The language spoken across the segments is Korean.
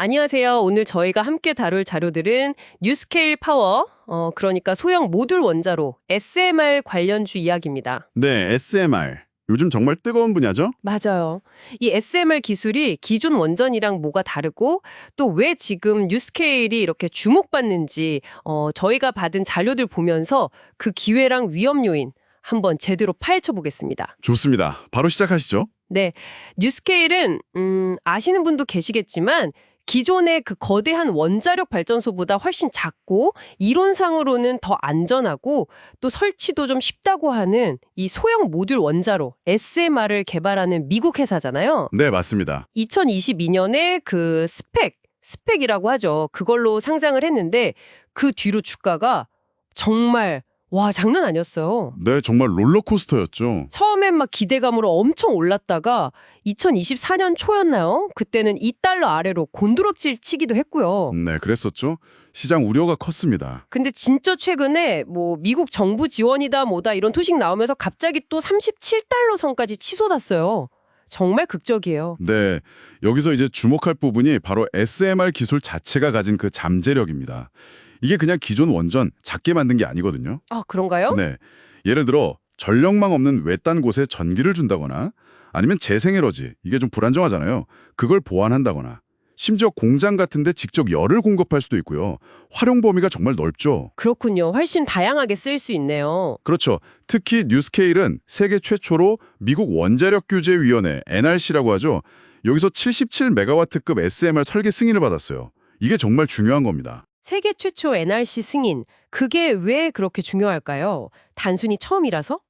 안녕하세요. 오늘 저희가 함께 다룰 자료들은 뉴스케일 파워, 그러니까 소형 모듈 원자로 SMR 관련주 이야기입니다. 네, SMR. 요즘 정말 뜨거운 분야죠? 맞아요. 이 SMR 기술이 기존 원전이랑 뭐가 다르고 또 왜 지금 뉴스케일이 이렇게 주목받는지 저희가 받은 자료들 보면서 그 기회랑 위험 요인 한번 제대로 파헤쳐 보겠습니다. 좋습니다. 바로 시작하시죠. 네, 뉴스케일은 아시는 분도 계시겠지만 기존의 그 거대한 원자력 발전소보다 훨씬 작고 이론상으로는 더 안전하고 또 설치도 좀 쉽다고 하는 이 소형 모듈 원자로 SMR을 개발하는 미국 회사잖아요. 네, 맞습니다. 2022년에 그 스펙이라고 하죠. 그걸로 상장을 했는데 그 뒤로 주가가 정말 와, 장난 아니었어요. 네, 정말 롤러코스터였죠. 처음엔 막 기대감으로 엄청 올랐다가 2024년 초였나요? 그때는 2달러 아래로 곤두박질 치기도 했고요. 네, 그랬었죠. 시장 우려가 컸습니다. 근데 진짜 최근에 뭐 미국 정부 지원이다 뭐다 이런 소식 나오면서 갑자기 또 37달러 선까지 치솟았어요. 정말 극적이에요. 네, 여기서 이제 주목할 부분이 바로 SMR 기술 자체가 가진 그 잠재력입니다. 이게 그냥 기존 원전 작게 만든 게 아니거든요. 아, 그런가요? 네, 예를 들어 전력망 없는 외딴 곳에 전기를 준다거나 아니면 재생에너지, 이게 좀 불안정하잖아요. 그걸 보완한다거나 심지어 공장 같은 데 직접 열을 공급할 수도 있고요. 활용 범위가 정말 넓죠. 그렇군요. 훨씬 다양하게 쓸 수 있네요. 그렇죠. 특히 뉴스케일은 세계 최초로 미국 원자력규제위원회 NRC라고 하죠. 여기서 77메가와트급 SMR 설계 승인을 받았어요. 이게 정말 중요한 겁니다. 세계 최초 NRC 승인, 그게 왜 그렇게 중요할까요? 단순히 처음이라서?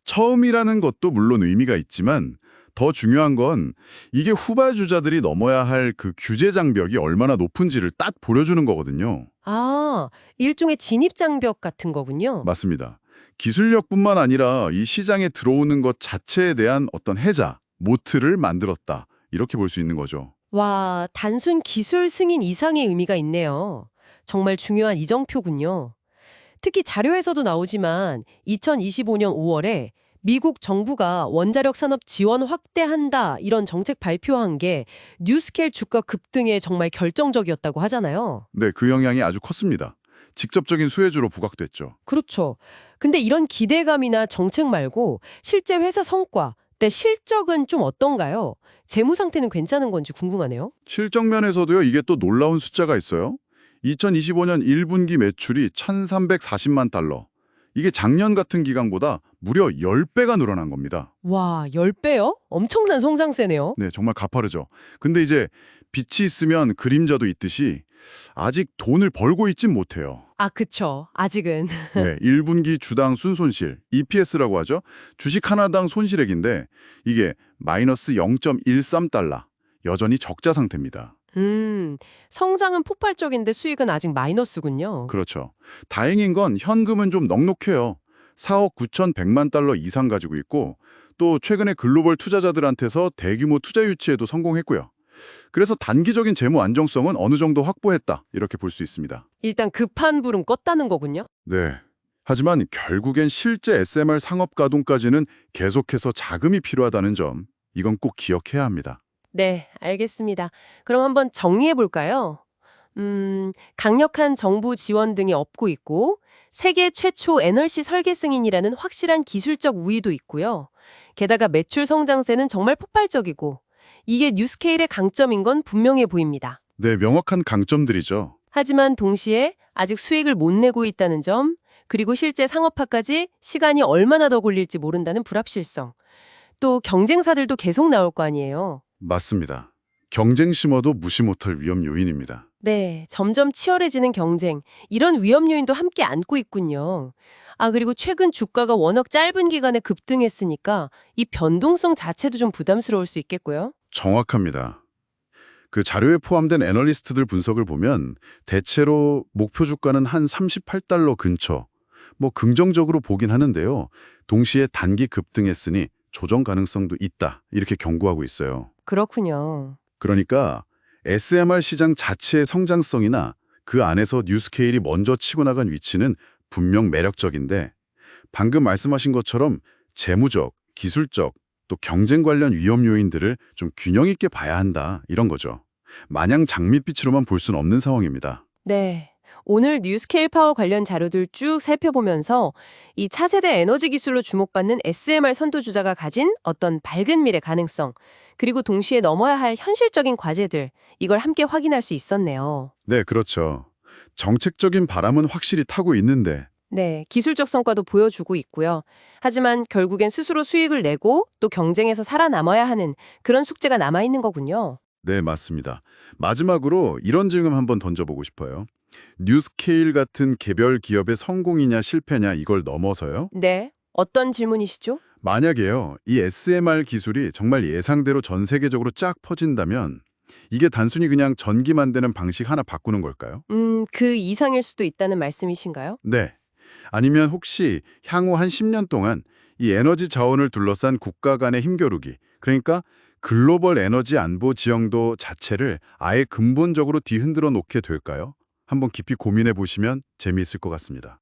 처음이라는 것도 물론 의미가 있지만 더 중요한 건 이게 후발주자들이 넘어야 할 그 규제 장벽이 얼마나 높은지를 딱 보여주는 거거든요. 아, 일종의 진입장벽 같은 거군요. 맞습니다. 기술력뿐만 아니라 이 시장에 들어오는 것 자체에 대한 어떤 해자, 모트를 만들었다. 이렇게 볼 수 있는 거죠. 와, 단순 기술 승인 이상의 의미가 있네요. 정말 중요한 이정표군요. 특히 자료에서도 나오지만 2025년 5월에 미국 정부가 원자력 산업 지원 확대한다 이런 정책 발표한 게 뉴스케일 주가 급등에 정말 결정적이었다고 하잖아요. 네, 그 영향이 아주 컸습니다. 직접적인 수혜주로 부각됐죠. 그렇죠. 근데 이런 기대감이나 정책 말고 실제 회사 성과, 때 실적은 좀 어떤가요? 재무 상태는 괜찮은 건지 궁금하네요. 실적 면에서도요, 이게 또 놀라운 숫자가 있어요. 2025년 1분기 매출이 1,340만 달러. 이게 작년 같은 기간보다 무려 10배가 늘어난 겁니다. 와, 10배요? 엄청난 성장세네요. 네, 정말 가파르죠. 근데 이제 빛이 있으면 그림자도 있듯이 아직 돈을 벌고 있진 못해요. 아, 그쵸. 아직은. 네, 1분기 주당 순손실, EPS라고 하죠. 주식 하나당 손실액인데 이게 마이너스 0.13달러, 여전히 적자 상태입니다. 성장은 폭발적인데 수익은 아직 마이너스군요. 그렇죠. 다행인 건 현금은 좀 넉넉해요. 4억 9,100만 달러 이상 가지고 있고 또 최근에 글로벌 투자자들한테서 대규모 투자 유치에도 성공했고요. 그래서 단기적인 재무 안정성은 어느 정도 확보했다 이렇게 볼 수 있습니다. 일단 급한 불은 껐다는 거군요. 네. 하지만 결국엔 실제 SMR 상업 가동까지는 계속해서 자금이 필요하다는 점, 이건 꼭 기억해야 합니다. 네, 알겠습니다. 그럼 한번 정리해 볼까요? 강력한 정부 지원 등이 없고 있고, 세계 최초 NRC 설계 승인이라는 확실한 기술적 우위도 있고요. 게다가 매출 성장세는 정말 폭발적이고, 이게 뉴스케일의 강점인 건 분명해 보입니다. 네, 명확한 강점들이죠. 하지만 동시에 아직 수익을 못 내고 있다는 점, 그리고 실제 상업화까지 시간이 얼마나 더 걸릴지 모른다는 불확실성, 또 경쟁사들도 계속 나올 거 아니에요. 맞습니다. 경쟁 심어도 무시 못할 위험 요인입니다. 네, 점점 치열해지는 경쟁, 이런 위험 요인도 함께 안고 있군요. 아, 그리고 최근 주가가 워낙 짧은 기간에 급등했으니까 이 변동성 자체도 좀 부담스러울 수 있겠고요. 정확합니다. 그 자료에 포함된 애널리스트들 분석을 보면 대체로 목표 주가는 한 38달러 근처, 뭐 긍정적으로 보긴 하는데요. 동시에 단기 급등했으니 조정 가능성도 있다, 이렇게 경고하고 있어요. 그렇군요. 그러니까 SMR 시장 자체의 성장성이나 그 안에서 뉴스케일이 먼저 치고 나간 위치는 분명 매력적인데 방금 말씀하신 것처럼 재무적, 기술적, 또 경쟁 관련 위험 요인들을 좀 균형 있게 봐야 한다, 이런 거죠. 마냥 장밋빛으로만 볼 수는 없는 상황입니다. 네. 오늘 뉴스케일 파워 관련 자료들 쭉 살펴보면서 이 차세대 에너지 기술로 주목받는 SMR 선도주자가 가진 어떤 밝은 미래 가능성, 그리고 동시에 넘어야 할 현실적인 과제들, 이걸 함께 확인할 수 있었네요. 네, 그렇죠. 정책적인 바람은 확실히 타고 있는데 네, 기술적 성과도 보여주고 있고요. 하지만 결국엔 스스로 수익을 내고 또 경쟁에서 살아남아야 하는 그런 숙제가 남아있는 거군요. 네, 맞습니다. 마지막으로 이런 질문 한번 던져보고 싶어요. 뉴스케일 같은 개별 기업의 성공이냐 실패냐 이걸 넘어서요. 네, 어떤 질문이시죠? 만약에요, 이 SMR 기술이 정말 예상대로 전 세계적으로 쫙 퍼진다면 이게 단순히 그냥 전기 만드는 방식 하나 바꾸는 걸까요? 그 이상일 수도 있다는 말씀이신가요? 네. 아니면 혹시 향후 한 10년 동안 이 에너지 자원을 둘러싼 국가 간의 힘겨루기, 그러니까 글로벌 에너지 안보 지형도 자체를 아예 근본적으로 뒤흔들어 놓게 될까요? 한번 깊이 고민해 보시면 재미있을 것 같습니다.